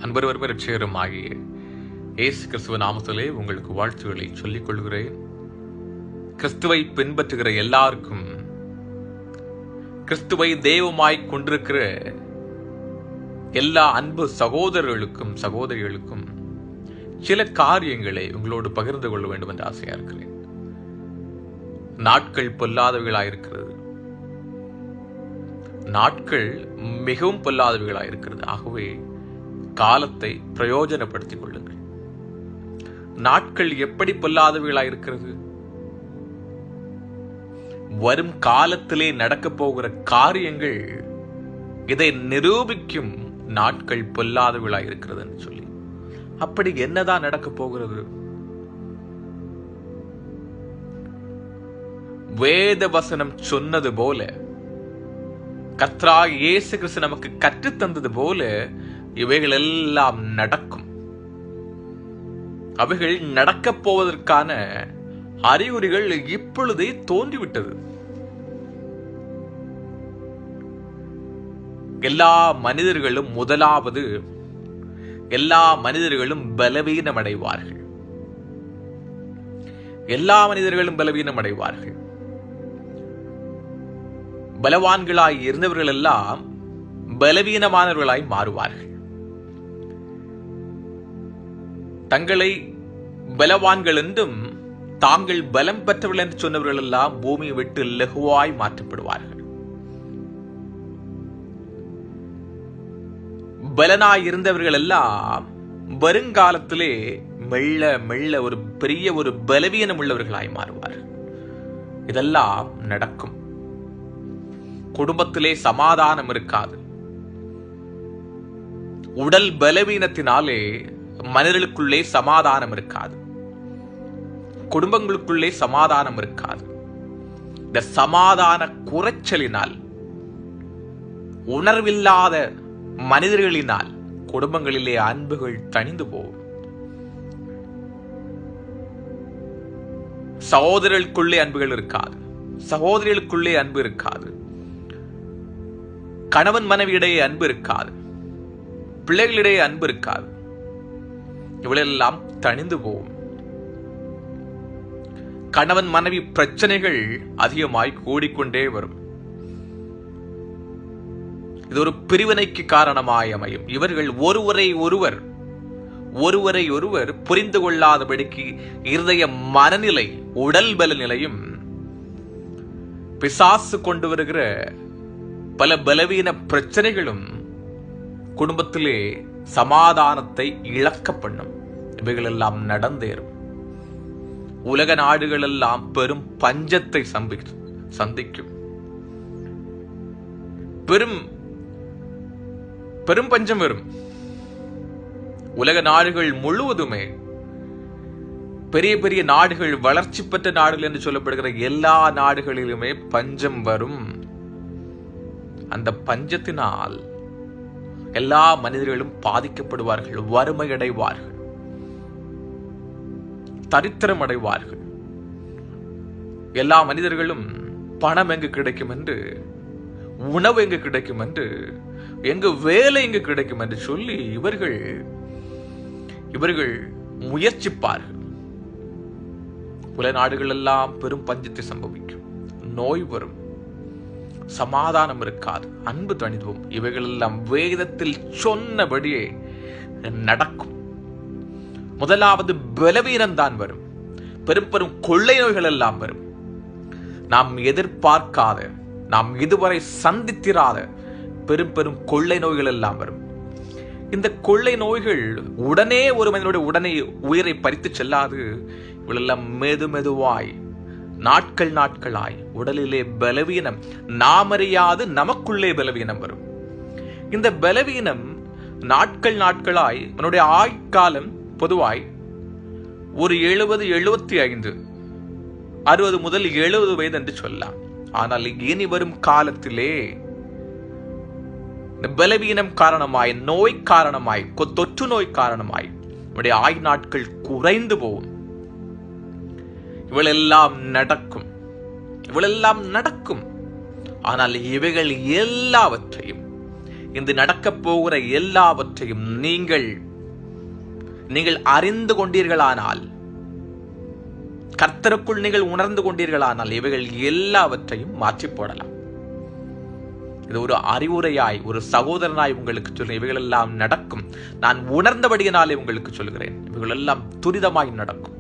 அன்பர் சேரும் ஆகிய இயேசு கிறிஸ்துவ நாமத்திலே உங்களுக்கு வாழ்த்துக்களை சொல்லிக் கொள்கிறேன். கிறிஸ்துவை பின்பற்றுகிற எல்லாருக்கும், கிறிஸ்துவை தெய்வமாய் கொண்டிருக்கிற எல்லா அன்பு சகோதரர்களுக்கும் சகோதரிகளுக்கும் சில காரியங்களை உங்களோடு பகிர்ந்து கொள்ள வேண்டும் என்று ஆசையா இருக்கிறேன். நாட்கள் பொல்லாதவைகளாயிருக்கிறது. நாட்கள் மிகவும் பொல்லாதவைகளாயிருக்கிறது. ஆகவே காலத்தை பிரயோஜனப்படுத்திக் கொள்ளுங்கள். நாட்கள் எப்படி பொல்லாதவைகளாயிருக்கிறது? வரும் காலத்திலே நடக்கப் போகிற காரியங்கள் இதை நிரூபிக்கும். நாட்கள் பொல்லாதவைகளாயிருக்கிறது என்று சொல்லி, அப்படி என்னதான் நடக்கப் போகிறது? வேத வசனம் சொன்னது போல, கர்த்தராகிய இயேசு கிறிஸ்து நமக்கு கற்றுத்தந்தது போல இவைகள் எல்லாம் நடக்கும். அவைகள் நடக்கப் போவதற்கான அறிகுறிகள் இப்பொழுதே தோன்றிவிட்டது. எல்லா மனிதர்களும் எல்லா மனிதர்களும் பலவீனம் அடைவார்கள். எல்லா மனிதர்களும் பலவீனம் அடைவார்கள். பலவான்களாய் இருந்தவர்கள் எல்லாம் பலவீனமானவர்களாய் மாறுவார்கள். தங்களை பலவான்கள் என்றும் தாங்கள் பலம் பெற்றவர்கள் என்று சொன்னவர்கள் எல்லாம் பூமியை விட்டு லகுவாய் மாற்றப்படுவார்கள். பலனாய் இருந்தவர்கள் எல்லாம் வருங்காலத்திலே மெல்ல மெல்ல ஒரு பெரிய ஒரு பலவீனம் உள்ளவர்களாய் மாறுவார்கள். இதெல்லாம் நடக்கும். குடும்பத்திலே சமாதானம் இருக்காது. உடல் பலவீனத்தினாலே மனிதர்களுக்குள்ளே சமாதானம் இருக்காது. குடும்பங்களுக்குள்ளே சமாதானம் இருக்காது. இந்த சமாதான குறைச்சலினால், உணர்வில்லாத மனிதர்களினால் குடும்பங்களிலே அன்புகள் தணிந்து போகும். சகோதரர்களுக்குள்ளே அன்புகள் இருக்காது. சகோதரிகளுக்குள்ளே அன்பு இருக்காது. கணவன் மனைவியிடையே அன்பு இருக்காது. பிள்ளைகளிடையே அன்பு இருக்காது. இவளெல்லாம் தணிந்து போகும். கணவன் மனைவி பிரச்சனைகள் அதிகமாய் கூடிக்கொண்டே வரும். இது ஒரு பிரிவினைக்கு காரணமாய் அமையும். இவர்கள் ஒருவரை ஒருவர் புரிந்து கொள்ளாதபடிக்கு இருதய மனநிலை, உடல் பல நிலையும், பிசாசு கொண்டு வருகிற பல பலவீன பிரச்சனைகளும் குடும்பத்திலே சமாதானத்தை இழக்க பண்ணும். இவைகள் எல்லாம் நடந்தேறும். உலக நாடுகள் எல்லாம் பெரும் பஞ்சத்தை சந்திக்கும். பெரும் பஞ்சம் வரும். உலக நாடுகள் முழுவதுமே, பெரிய பெரிய நாடுகள், வளர்ச்சி பெற்ற நாடுகள் என்று சொல்லப்படுகிற எல்லா நாடுகளிலுமே பஞ்சம் வரும். அந்த பஞ்சத்தினால் எல்லா மனிதர்களும் பாதிக்கப்படுவார்கள். வறுமை அடைவார்கள். தரித்திரம் அடைவார்கள். எல்லா மனிதர்களும் பணம் எங்கு கிடைக்கும் என்று, உணவு எங்கு கிடைக்கும் என்று, எங்கு வேலை எங்கு கிடைக்கும் என்று சொல்லி இவர்கள் முயற்சிப்பார்கள். உலக நாடுகள் எல்லாம் பெரும் பஞ்சத்தை சம்பவிக்கும். நோய் வரும். சமாதானம் இருக்காது. அன்பு தணிதுவும். இவைகள் எல்லாம் வேதத்தில் சொன்னபடியே நடக்கும். முதலாவது பலவீனம் தான் வரும். பெரும் பெரும் கொள்ளை நோய்கள் எல்லாம் வரும். நாம் எதிர்பார்க்காத, நாம் இதுவரை சந்தித்திராத பெரும் பெரும் கொள்ளை நோய்கள் எல்லாம் வரும். இந்த கொள்ளை நோய்கள் உடனே ஒரு மனிதனுடைய உயிரை பறித்து செல்லாது. இவளெல்லாம் மெதுவாய், நாட்களாய் உடலிலே பலவீனம், நாம் அறியாது நமக்குள்ளே பலவீனம் வரும். இந்த பலவீனம் நாட்களாய் அவனுடைய ஆயுட்காலம் பொதுவாய் ஒரு 70, 75, 60 முதல் 70 வயது என்று சொல்லலாம். ஆனால் இனி வரும் காலத்திலே பலவீனம் காரணமாய், நோய் காரணமாய், தொற்று நோய் காரணமாய் நம்முடைய ஆயுள் நாட்கள் குறைந்து போகும். இவளெல்லாம் நடக்கும். ஆனால் இவைகள் எல்லாவற்றையும் இந்த நடக்கப் போகிற எல்லாவற்றையும் நீங்கள் அறிந்து கொண்டீர்களானால், கர்த்தருக்குள் நீங்கள் உணர்ந்து கொண்டீர்களானால், இவைகள் எல்லாவற்றையும் மாற்றி போடலாம். இது ஒரு அறிவுரையாய், ஒரு சகோதரனாய் உங்களுக்கு சொல்ல, இவைகள் எல்லாம் நடக்கும். நான் உணர்ந்தபடியினாலே உங்களுக்கு சொல்கிறேன். இவைகள் எல்லாம் துரிதமாய் நடக்கும்.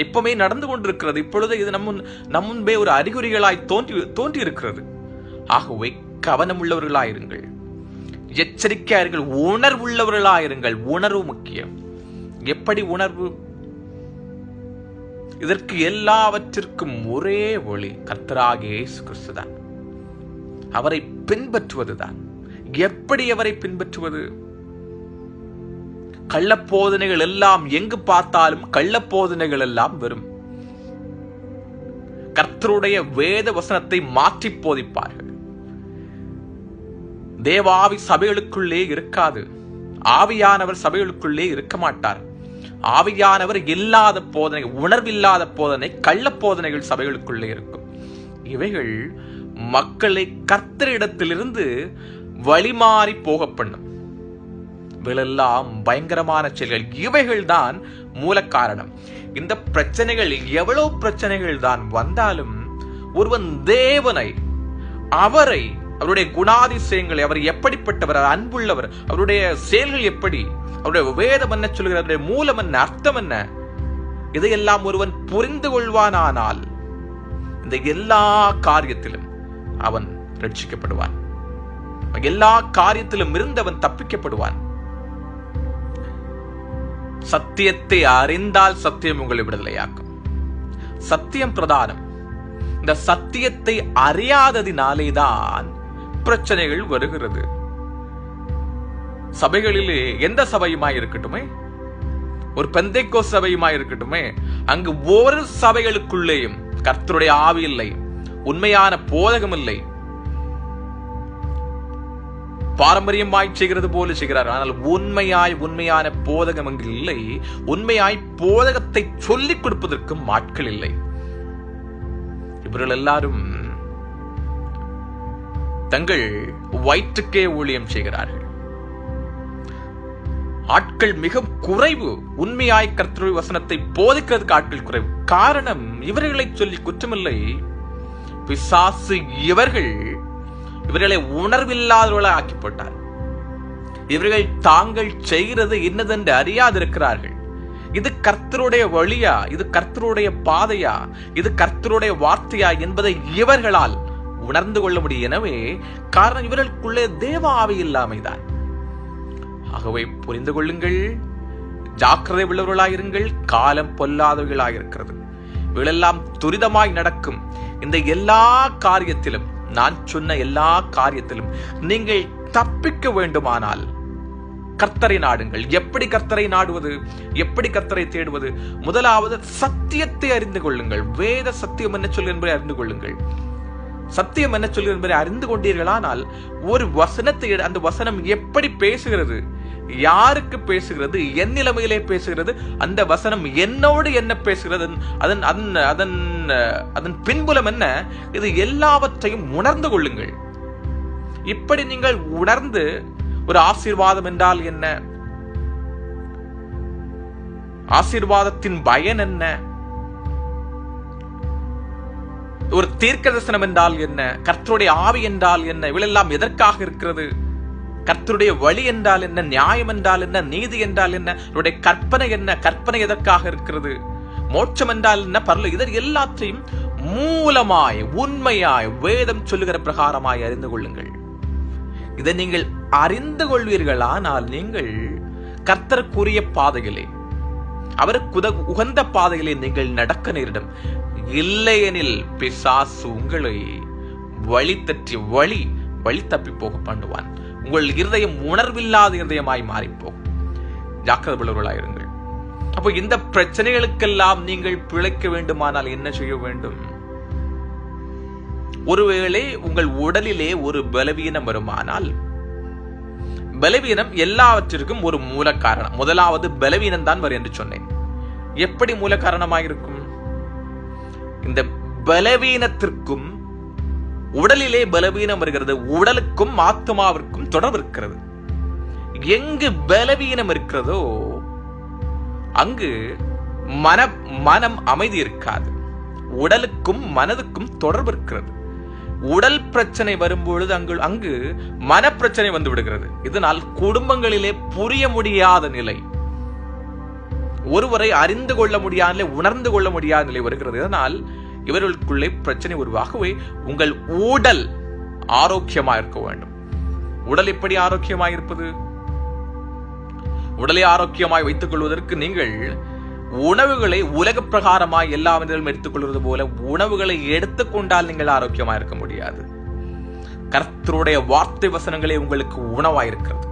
இப்பவுமே நடந்து கொண்டிருக்கிறது. இப்பொழுது இது நம் முன்பே ஒரு அறிகுறிகளாய் தோன்றி இருக்கிறது. ஆகவே கவனம் உள்ளவர்களாயிருங்கள், எச்சரிக்கையாயிருங்கள், உணர்வுள்ளவர்களாயிருங்கள். உணர்வு முக்கியம். எப்படி உணர்வு? இதற்கு எல்லாவற்றிற்கும் ஒரே வழி கர்த்தராகிய இயேசு கிறிஸ்துதான். அவரை பின்பற்றுவதுதான். எப்படி அவரை பின்பற்றுவது? கள்ளப்போதனைகள் எல்லாம், எங்கு பார்த்தாலும் கள்ளப்போதனைகள் எல்லாம் வரும். கர்த்தருடைய வேத வசனத்தை மாற்றி போதிப்பார்கள். தேவாவி சபைகளுக்குள்ளே இருக்காது. ஆவியானவர் சபைகளுக்குள்ளே இருக்க மாட்டார். ஆவியானவர் இல்லாத போதனை, உணர்வில்லாத போதனை, கள்ள போதனைகள் சபைகளுக்குள்ளே இருக்கும். இவைகள் மக்களை கர்த்தரிடத்திலிருந்து வழிமாறி போக பண்ணும். இவைகளெல்லாம் பயங்கரமான செயல்கள். இவைகள் தான் மூல காரணம். இந்த பிரச்சனைகள், எவ்வளவு பிரச்சனைகள் தான் வந்தாலும், ஒருவன் தேவனை, அவரை, அவருடைய குணாதிசயங்களை, அவர் எப்படிப்பட்டவர், அன்புள்ளவர், அவருடைய செயல்கள் எப்படி, அவருடைய வேதம் என்ன சொல்கிறது, அவருடைய மூலம் என்ன, அர்த்தம் என்ன, இதையெல்லாம் ஒருவன் புரிந்து கொள்வானானால் இந்த எல்லா காரியத்திலும் அவன் ரட்சிக்கப்படுவான். எல்லா காரியத்திலும் இருந்து அவன் தப்பிக்கப்படுவான். சத்தியத்தை அறிந்தால் சத்தியம் உங்களை விடுதலையாக்கும். சத்தியம் பிரதானம். இந்த சத்தியத்தை அறியாததினாலேதான் பிரச்சனைகள் வருகிறது. சபைகளிலே எந்த சபையுமாய் இருக்கட்டுமே, ஒரு பெந்தைக்கோஸ்து சபையுமாய் இருக்கட்டுமே, அங்கு ஒரு சபைகளுக்குள்ளேயும் கர்த்தருடைய ஆவி இல்லை, உண்மையான போதகம் இல்லை. பாரம்பரியமாய் செய்கிறது போல செய்கிறார். ஆனால் உண்மையான போதகம் அங்கு இல்லை. உண்மையாய் போதகத்தை சொல்லிக் கொடுப்பதற்கும் ஆட்கள் இல்லை. இவர்கள் எல்லாரும் தங்கள் வயிற்றுக்கே ஊழியம் செய்கிறார்கள். ஆட்கள் மிக குறைவு. உண்மையாய் கர்த்தருடைய வசனத்தை போதிக்கிறதுக்கு ஆட்கள் குறைவு. காரணம், இவர்களை சொல்லி குற்றமில்லை. பிசாசு இவர்களை உணர்வில்லாதவர்களாக ஆக்கி போட்டார். இவர்கள் தாங்கள் செய்கிறது என்னதென்று அறியாதிருக்கிறார்கள். இது கர்த்தருடைய வழியா, இது கர்த்தருடைய பாதையா, இது கர்த்தருடைய வார்த்தையா என்பதை இவர்களால் உணர்ந்து கொள்ள முடியும். எனவே காரணம், இவர்களுக்குள்ளே தேவ ஆவி இல்லாமைதான். ஆகவே புரிந்து கொள்ளுங்கள், ஜாக்கிரதை உள்ளவர்களாயிருங்கள். காலம் பொல்லாதவர்களாயிருக்கிறது. இவைகளெல்லாம் துரிதமாய் நடக்கும். இந்த எல்லா காரியத்திலும், நான் சொன்ன எல்லா காரியத்திலும் நீங்கள் தப்பிக்க வேண்டுமானால் கர்த்தரை நாடுங்கள். எப்படி கர்த்தரை நாடுவது? எப்படி கர்த்தரை தேடுவது? முதலாவது சத்தியத்தை அறிந்து கொள்ளுங்கள். வேத சத்தியம் என்ன சொல்கிறது என்பதை அறிந்து கொள்ளுங்கள். சத்தியம் என்ன சொல்கிறது என்பதை அறிந்து கொண்டீர்களானால், ஒரு வசனத்தை, அந்த வசனம் எப்படி பேசுகிறது, யாருக்கு பேசுகிறது, என் நிலைமையிலே பேசுகிறது, அந்த வசனம் என்னோடு என்ன பேசுகிறது, அதன் பின்புலம் என்ன, இது எல்லாவற்றையும் உணர்ந்து கொள்ளுங்கள். இப்படி நீங்கள் உணர்ந்து, ஒரு ஆசீர்வாதம் என்றால் என்ன, ஆசீர்வாதத்தின் பயன் என்ன, ஒரு தீர்க்கதரிசனம் என்றால் என்ன, கர்த்தருடைய ஆவி என்றால் என்ன, இவையெல்லாம் எதற்காக இருக்கிறது, கர்த்தருடைய வழி என்றால் என்ன, நியாயம் என்றால் என்ன, நீதி என்றால் என்ன, அவருடைய கற்பனை என்ன, கற்பனை எதற்காக இருக்கிறது, மோட்சம் என்றால் என்ன, பரலோகம், இதர் எல்லாத்தையும் மூலமாய், உண்மையாய், வேதம் சொல்லுகிற பிரகாரமாய் அறிந்து கொள்ளுங்கள். இதை நீங்கள் அறிந்து கொள்வீர்களானால் நீங்கள் கர்த்தருக்குரிய பாதையிலே, அவருக்கு உகந்த பாதையிலே நீங்கள் நடக்க நேரிடும். இல்லையெனில் பிசாசு உங்களை வழி தப்பி போக பண்ணுவான். உங்கள் இருதயம் உணர்வில்லாத இருதயமாய் மாறிப்போகும். ஜாக்கிரதை உள்ளவர்களாயிருங்கள். அப்போ இந்த பிரச்சனைகளுக்கெல்லாம் நீங்கள் பிழைக்க வேண்டுமானால் என்ன செய்ய வேண்டும்? ஒருவேளை உங்கள் உடலிலே ஒரு பலவீனம் வருமானால், பலவீனம் எல்லாவற்றிற்கும் ஒரு மூல காரணம். முதலாவது பலவீனம் தான் வரும் என்று சொன்னேன். எப்படி மூல காரணமாயிருக்கும்? இந்த பலவீனத்திற்கும் உடலிலே பலவீனம் வருகிறது. உடலுக்கும் ஆத்மாவிற்கும் தொடர்பு இருக்கிறது. எங்கு பலவீனம் இருக்கிறதோ அங்கு மனம் அமைதி இருக்காது. உடலுக்கும் மனதுக்கும் தொடர்பு இருக்கிறது. உடல் பிரச்சனை வரும்பொழுது அங்கு மன பிரச்சனை வந்து விடுகிறது. இதனால் குடும்பங்களிலே புரிய முடியாத நிலை, ஒருவரை அறிந்து கொள்ள முடியாத நிலை, உணர்ந்து கொள்ள முடியாத நிலை வருகிறது. இதனால் இவர்களுக்குள்ளே பிரச்சனை உருவாகவே உங்கள் உடல் ஆரோக்கியமாக இருக்க வேண்டும். உடல் எப்படி ஆரோக்கியமாக இருப்பது? உடலை ஆரோக்கியமாய் வைத்துக் கொள்வதற்கு நீங்கள் உணவுகளை உலக பிரகாரமாய் எல்லா மனிதர்களும் எடுத்துக் கொள்வது போல உணவுகளை எடுத்துக்கொண்டால் நீங்கள் ஆரோக்கியமாக இருக்க முடியாது. கர்த்தருடைய வார்த்தை வசனங்களே உங்களுக்கு உணவாய் இருக்கிறது.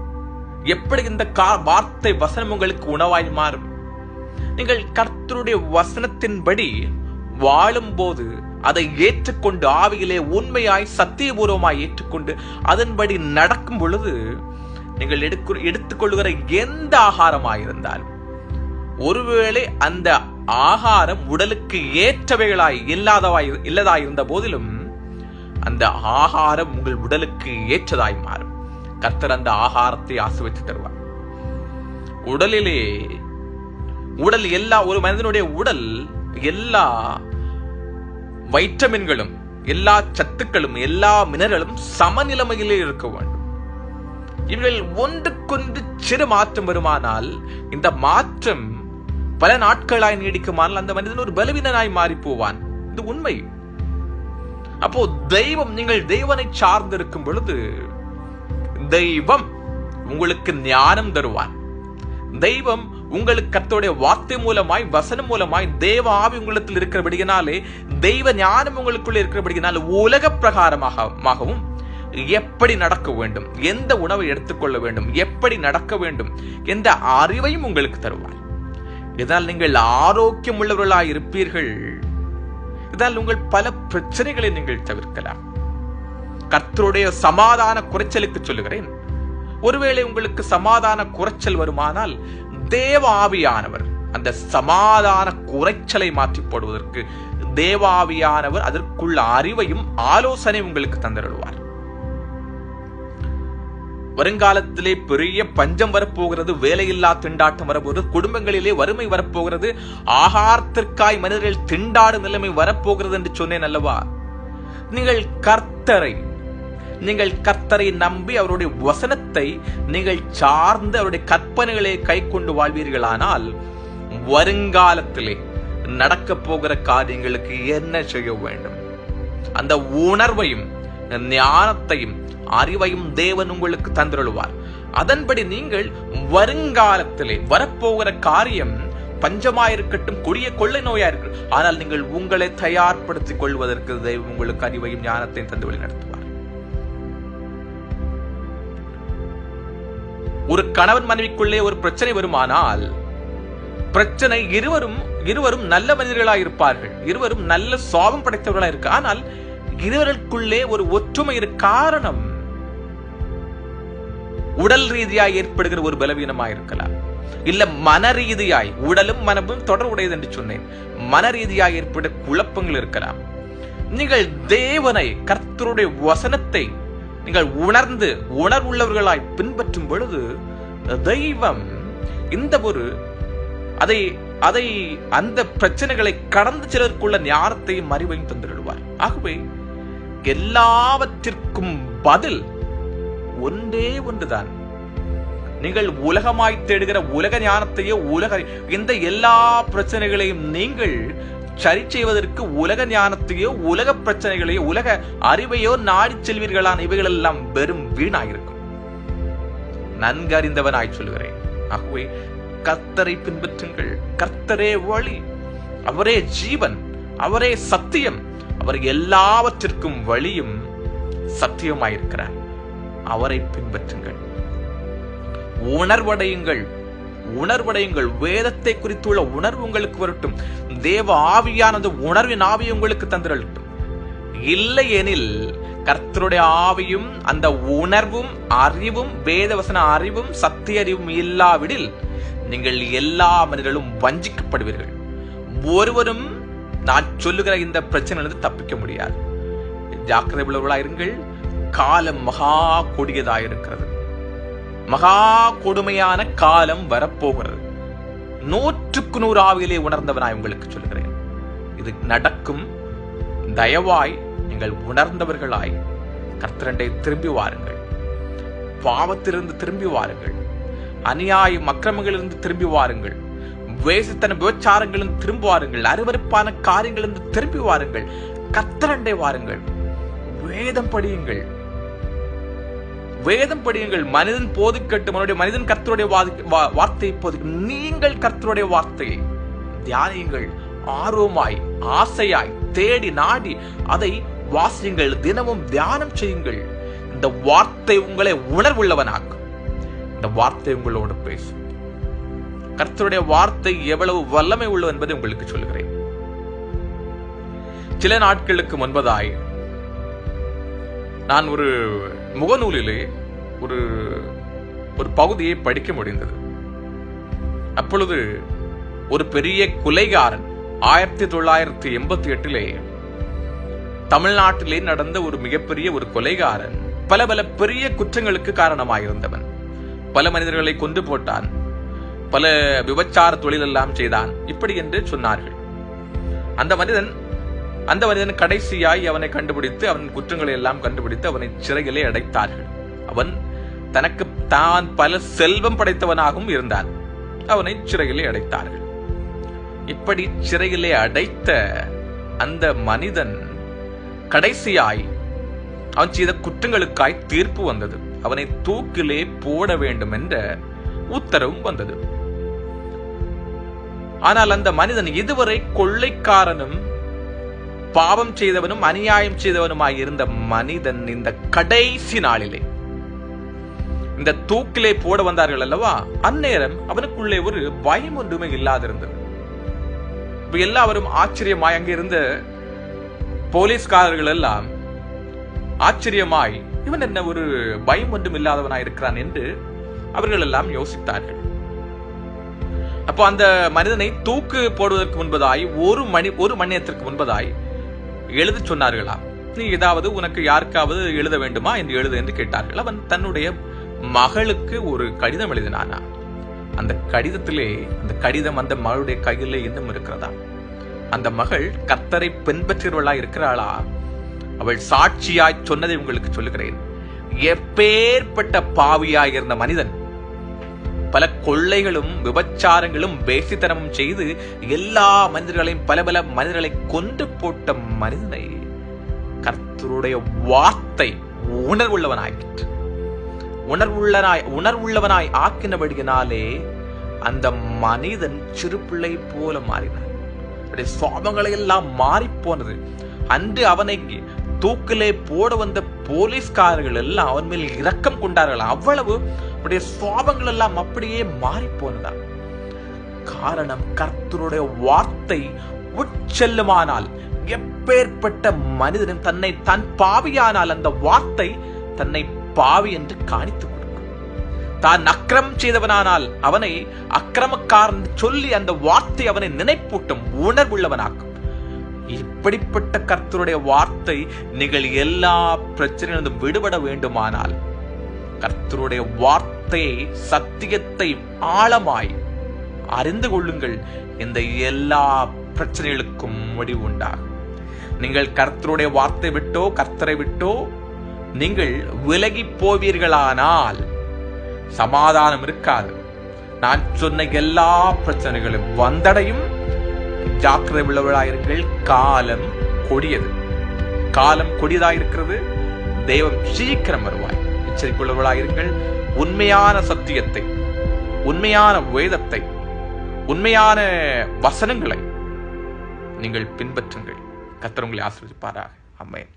எப்படி இந்த வார்த்தை வசனம் உங்களுக்கு உணவாய் மாறும்? நீங்கள் கர்த்தருடைய வசனத்தின்படி வாழும் போது அதை ஏற்றுக்கொண்டு ஆவியிலே உண்மையாய் சத்தியபூர்வமாய் ஏற்றுக்கொண்டு அதன்படி நடக்கும் பொழுது நீங்கள் எடுத்துக்கொள்ளுகிற எந்த ஆகாரமாயிருந்தாலும், ஒருவேளை அந்த ஆகாரம் உடலுக்கு ஏற்றவைகளாய் இல்லதாய் இருந்த போதிலும் அந்த ஆகாரம் உங்கள் உடலுக்கு ஏற்றதாய் மாறும். கர்த்தர் அந்த ஆகாரத்தை ஆசீர்வதித்து தருவார். உடல் எல்லா ஒரு மனிதனுடைய உடல் எல்லா வைட்டமின்களும் எல்லா சத்துக்களும் எல்லா மினரலும் சமநிலைமையிலே இருக்க வேண்டும். இவர்கள் ஒன்றுக்கொன்று சிறு மாற்றம் வருமானால் இந்த மாற்றம் பல நாட்களாய் நீடிக்குமானால் அந்த மனிதன் ஒரு பலவீனனாய் மாறி போவான். இது உண்மை. அப்போ தெய்வம், நீங்கள் தெய்வனை சார்ந்து இருக்கும் பொழுது தெய்வம் உங்களுக்கு ஞானம் தருவான். தெய்வம் உங்களுக்கு கர்த்தருடைய வார்த்தை மூலமாய் வசனம் மூலமாய் தேவ ஆவி உங்களிடத்தில் இருக்கிறபடியினாலே, தெய்வ ஞானம் உங்களுக்குள்ள இருக்கிறபடியினாலே உலக பிரகாரமாகவும் எப்படி நடக்க வேண்டும், எந்த உணவை எடுத்துக்கொள்ள வேண்டும், எப்படி நடக்க வேண்டும் என்ற அறிவையும் உங்களுக்கு தருவார். இதனால் நீங்கள் ஆரோக்கியம் உள்ளவர்களாய் இருப்பீர்கள். இதனால் உங்கள் பல பிரச்சனைகளை நீங்கள் தவிர்க்கலாம். கர்த்தருடைய சமாதான குறைச்சலுக்கு சொல்லுகிறேன். ஒருவேளை உங்களுக்கு சமாதான குறைச்சல் வருமானால் தேவ ஆவியானவர் அந்த சமாதான குறைச்சலை மாற்றி போடுவதற்கு தேவாவியானவர் அதற்குள்ள அறிவையும் ஆலோசனை உங்களுக்கு தந்திருவார். வருங்காலத்திலே பெரிய பஞ்சம் வரப்போகிறது, வேலையில்லா திண்டாட்டம் வரப்போகிறது, குடும்பங்களிலே வறுமை வரப்போகிறது, ஆகாரத்திற்காய் மனிதர்கள் திண்டாடும் நிலைமை வரப்போகிறது என்று சொன்னேன் அல்லவா? நீங்கள் கர்த்தரை நம்பி அவருடைய வசனத்தை நீங்கள் சார்ந்து அவருடைய கற்பனைகளை கை கொண்டு வாழ்வீர்களானால் வருங்காலத்திலே நடக்க போகிற காரியங்களுக்கு என்ன செய்ய வேண்டும் அந்த உணர்வையும் ஞானத்தையும் அறிவையும் தேவன் உங்களுக்கு தந்திருவார். அதன்படி நீங்கள் வருங்காலத்திலே வரப்போகிற காரியம் பஞ்சமாயிருக்கட்டும், கொடிய கொள்ளை நோயா இருக்கட்டும், ஆனால் நீங்கள் உங்களை தயார்படுத்திக் கொள்வதற்கு தெய்வம் உங்களுக்கு அறிவையும் ஞானத்தையும் தந்து வழி நடத்துவார். ஒரு கணவன் மனைவிக்குள்ளே ஒரு பிரச்சனை வருமானால் பிரச்சனை இருவரும் நல்ல மனிதர்களாக இருப்பார்கள், இருவரும் நல்ல சுபாவம் படைத்தவர்களாக இருக்க, ஆனால் இருவருக்குள்ளே ஒரு ஒற்றுமை காரணம் உடல் ரீதியாய் ஏற்படுகிற ஒரு பலவீனமாக இருக்கலாம், இல்ல மன ரீதியாய், உடலும் மனமும் தொடர்புடையது என்று சொன்னேன், மன ரீதியாய் ஏற்பட குழப்பங்கள் இருக்கலாம். நீங்கள் தேவனை கர்த்தருடைய வசனத்தை நீங்கள் உணர்ந்து உணர்வுள்ளவர்களாய் பின்பற்றும் பொழுது தெய்வம் இந்த ஒரு அதை அந்த பிரச்சனைகளை கடந்து சிலருக்குள்ள ஞானத்தையும் அறிவையும் தந்திடுவார். ஆகவே எல்லாவற்றிற்கும் பதில் ஒன்றே ஒன்றுதான். நீங்கள் உலகமாய் தேடுகிற உலக ஞானத்தையோ இந்த எல்லா பிரச்சனைகளையும் நீங்கள் சரி செய்வதற்கு உலக ஞானத்தையோ உலக பிரச்சனைகளையோ உலக அறிவையோ நாடி செல்வீர்களான இவைகள் எல்லாம் வெறும் வீணாயிருக்கும். நன்கு அறிந்தவனாய் சொல்கிறேன். ஆகவே கர்த்தரை பின்பற்றுங்கள். கர்த்தரே வழி, அவரே ஜீவன், அவரே சத்தியம், அவர் எல்லாவற்றிற்கும் வழியும் சத்தியமாயிருக்கிறார். அவரை பின்பற்றுங்கள். உணர்வடையுங்கள். வேதத்தை குறித்துள்ள உணர்வு உங்களுக்கு வரட்டும். தேவ ஆவியானது உணர்வின் ஆவி உங்களுக்கு தந்திரட்டும். இல்லை எனில் கர்த்தருடைய ஆவியும் அந்த உணர்வும் அறிவும் வேதவசன அறிவும் சத்திய அறிவும் இல்லாவிடில் நீங்கள் எல்லா மனிதர்களும் வஞ்சிக்கப்படுவீர்கள். ஒருவரும் நான் சொல்லுகிற இந்த பிரச்சனையிலிருந்து தப்பிக்க முடியாது. ஜாக்கிரதை உள்ளவர்களாயிருங்கள், காலம் மகா கொடியதாயிருக்கிறது. மகா கொடுமையான காலம் வரப்போகிறது. 100% ஆவியிலே உணர்ந்தவனாய் உங்களுக்கு சொல்கிறேன், இது நடக்கும். தயவாய் நீங்கள் உணர்ந்தவர்களாய் கர்த்தரண்டை திரும்பி வாருங்கள். பாவத்திலிருந்து திரும்பி வாருங்கள். அநியாயம் அக்கிரமங்களிலிருந்து திரும்பி வாருங்கள். வேசித்தன விபச்சாரங்களிலிருந்து திரும்பி வாருங்கள். அருவருப்பான காரியங்களிலிருந்து திரும்பி வாருங்கள். கர்த்தரண்டை வாருங்கள். வேதம் படியுங்கள். வேதம் படியுங்கள். மனிதன் போதிக்கட்டும், மனிதன் கர்த்தருடைய வார்த்தையை போதிக்கும். நீங்கள் கர்த்தருடைய வார்த்தையை தியானியுங்கள். ஆர்வமாய், ஆசையாய், தேடி நாடி அதை வாசியுங்கள். தினமும் தியானம் செய்யுங்கள். இந்த வார்த்தை உங்களை உணர்வுள்ளவனாக்கும். இந்த வார்த்தை உங்களோடு பேசும். கர்த்தருடைய வார்த்தை எவ்வளவு வல்லமை உள்ளது என்பதை உங்களுக்கு சொல்கிறேன். சில நாட்களுக்கு முன்பதாய் நான் ஒரு முகநூலிலே ஒரு பகுதியை படிக்க முடிந்தது. அப்பொழுது ஒரு பெரிய கொலைகாரன் 1988 தமிழ்நாட்டிலே நடந்த ஒரு மிகப்பெரிய ஒரு கொலைகாரன், பல பல பெரிய குற்றங்களுக்கு காரணமாயிருந்தவன். பல மனிதர்களை கொண்டு போட்டான், பல விபச்சார தொழில் எல்லாம் செய்தான், இப்படி என்று சொன்னார்கள். அந்த மனிதன் கடைசியாய் அவனை கண்டுபிடித்து, அவன் குற்றங்களை எல்லாம் கண்டுபிடித்து அவனை சிறையிலே அடைத்தார்கள். அவன் தனக்கு தான் பல செல்வம் படைத்தவனாகவும் இருந்தான். அவனை சிறையிலே அடைத்தார்கள். இப்படி சிறையிலே அடைத்த அந்த மனிதன் கடைசியாய் அவன் செய்த குற்றங்களுக்காய் தீர்ப்பு வந்தது. அவனை தூக்கிலே போட வேண்டும் என்ற உத்தரவும் வந்தது. ஆனால் அந்த மனிதன் இதுவரை கொள்ளைக்காரனும் பாவம் செய்தவனும் அநியாயம் செய்தவனுமாய் இருந்த மனிதன் இந்த கடைசி நாளிலே இந்த தூக்கிலே போட வந்தார்கள் அல்லவா, அந்நேரம் அவனுக்குள்ளே ஒரு பயம் ஒன்றுமே இல்லாதிருந்தது. எல்லாரும் ஆச்சரியமாய், அங்கே இருந்த போலீஸ்காரர்கள் எல்லாம் ஆச்சரியமாய், இவன் என்ன ஒரு பயம் ஒன்றும் இல்லாதவனாய் இருக்கிறான் என்று அவர்கள் எல்லாம் யோசித்தார்கள். அப்போ அந்த மனிதனை தூக்கு போடுவதற்கு முன்பதாய் ஒரு மணி நேரத்திற்கு முன்பதாய் எழுத சொன்னார்களா, நீ ஏதாவது உனக்கு யாருக்காவது எழுத வேண்டுமா என்று எழுது என்று கேட்டார்கள். அவன் தன்னுடைய மகளுக்கு ஒரு கடிதம் எழுதினானா. அந்த கடிதத்திலே, அந்த கடிதம் அந்த மகளுடைய கையிலே இன்னும் இருக்கிறதா. அந்த மகள் கர்த்தரை பின்பற்றுவர்களாய் இருக்கிறாளா. அவள் சாட்சியாய் சொன்னதை உங்களுக்கு சொல்லுகிறேன். எப்பேற்பட்ட பாவியாய் இருந்த மனிதன், பல கொள்ளைகளும் விபச்சாரங்களும் வேசித்தனமும் செய்து எல்லா மனிதர்களையும் பல பல மனிதர்களை கொண்டு போட்ட மனிதனை கர்த்தருடைய வார்த்தை உணர்வுள்ளவனாயிற்று. உணர்வுள்ளவனாய் ஆக்கினபடியினாலே அந்த மனிதன் சிறு பிள்ளை போல மாறினான். சுவாபங்களை எல்லாம் மாறி போனது. அன்று அவனை தூக்கிலே போட வந்த போலீஸ்காரர்கள் எல்லாம் அவன் மேல் இரக்கம் கொண்டார்கள். அவ்வளவு சுவாபங்கள் எல்லாம் அப்படியே மாறி போனதா. காரணம், கர்த்தருடைய வார்த்தை உட்செல்லுமானால் எப்பேற்பட்ட மனிதனும் தன் பாவியானால் அந்த வார்த்தை தன்னை பாவி என்று காணித்துக் கொடுக்கும். தான் அக்கிரமம் செய்தவனானால் அவனை அக்கிரமக்காரன் சொல்லி அந்த வார்த்தை அவனை நினைப்பூட்டும், உணர்வுள்ளவனாக்கும். இப்படிப்பட்ட கர்த்தருடைய வார்த்தை நீங்கள் எல்லா பிரச்சனையிலிருந்தும் விடுபட வேண்டுமானால் கர்த்தருடைய வார்த்தையை, சத்தியத்தை ஆழமாய் அறிந்து கொள்ளுங்கள். இந்த எல்லா பிரச்சனைகளுக்கும் முடிவு உண்டாகும். நீங்கள் கர்த்தருடைய வார்த்தை விட்டோ கர்த்தரை விட்டோ நீங்கள் விலகி போவீர்களானால் சமாதானம் இருக்காது. நான் சொன்ன எல்லா பிரச்சனைகளும் வந்தடையும். ஜாக்கிரதை உள்ளவர்களாயிருங்கள். காலம் கொடியது. காலம் கொடியதாயிருக்கிறது. தெய்வம் சீக்கிரம் வருவாய். எச்சரிக்கையுள்ளவர்களாயிருங்கள். உண்மையான சத்தியத்தை, உண்மையான வேதத்தை, உண்மையான வசனங்களை நீங்கள் பின்பற்றுங்கள். கர்த்தர் உங்களை ஆசீர்வதிப்பாராக. ஆமென்.